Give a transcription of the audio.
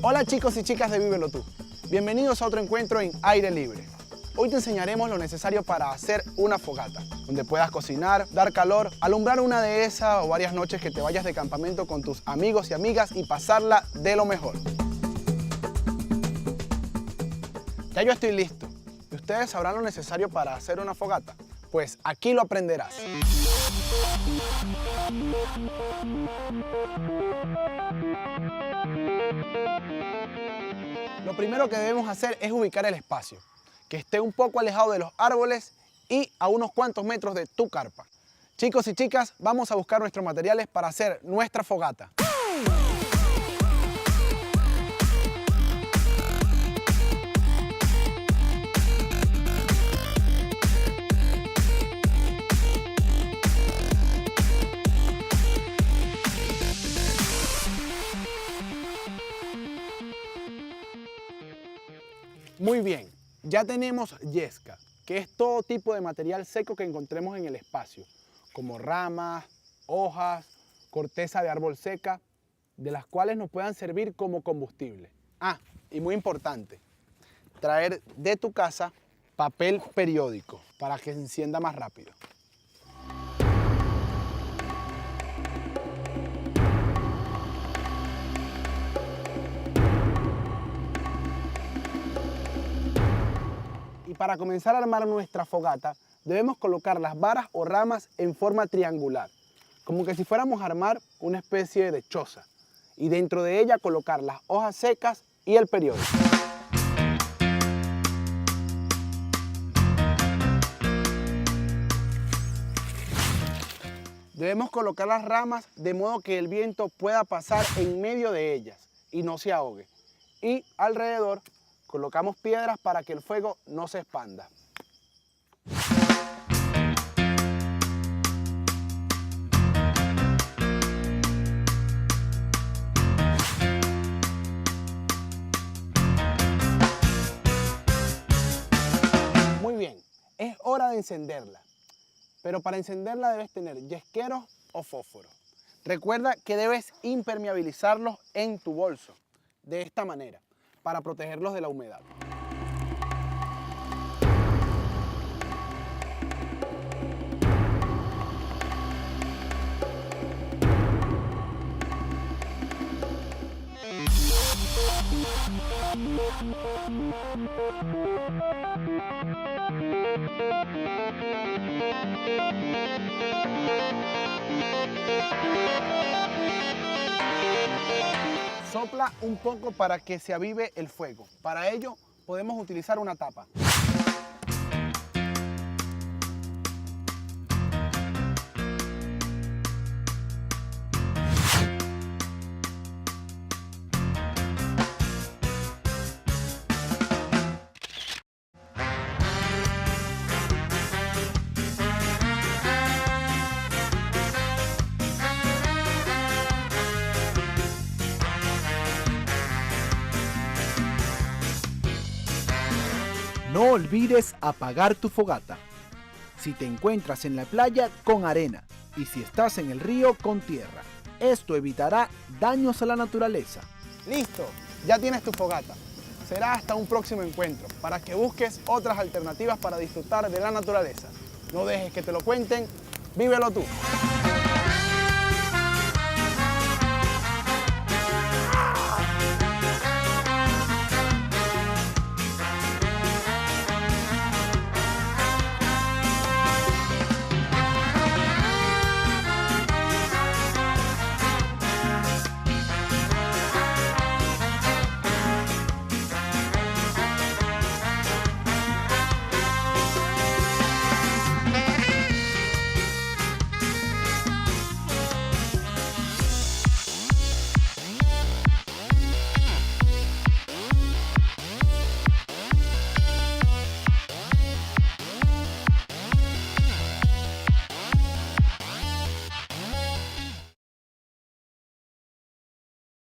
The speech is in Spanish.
Hola chicos y chicas de Vívelo Tú. Bienvenidos a otro encuentro en Aire Libre. Hoy te enseñaremos lo necesario para hacer una fogata, donde puedas cocinar, dar calor, alumbrar una de esas o varias noches que te vayas de campamento con tus amigos y amigas y pasarla de lo mejor. Ya yo estoy listo. ¿Y ustedes sabrán lo necesario para hacer una fogata? Pues aquí lo aprenderás. Lo primero que debemos hacer es ubicar el espacio, que esté un poco alejado de los árboles y a unos cuantos metros de tu carpa. Chicos y chicas, vamos a buscar nuestros materiales para hacer nuestra fogata. Muy bien, ya tenemos yesca, que es todo tipo de material seco que encontremos en el espacio, como ramas, hojas, corteza de árbol seca, de las cuales nos puedan servir como combustible. Ah, y muy importante, traer de tu casa papel periódico para que se encienda más rápido. Y para comenzar a armar nuestra fogata, debemos colocar las varas o ramas en forma triangular, como que si fuéramos a armar una especie de choza, y dentro de ella colocar las hojas secas y el periódico. Debemos colocar las ramas de modo que el viento pueda pasar en medio de ellas y no se ahogue. Y alrededor colocamos piedras para que el fuego no se expanda. Muy bien, es hora de encenderla. Pero para encenderla debes tener yesqueros o fósforos. Recuerda que debes impermeabilizarlos en tu bolso, de esta manera, para protegerlos de la humedad. Sopla un poco para que se avive el fuego. Para ello podemos utilizar una tapa. No olvides apagar tu fogata. Si te encuentras en la playa, con arena, y si estás en el río, con tierra. Esto evitará daños a la naturaleza. ¡Listo! Ya tienes tu fogata. Será hasta un próximo encuentro, para que busques otras alternativas para disfrutar de la naturaleza. No dejes que te lo cuenten, vívelo tú.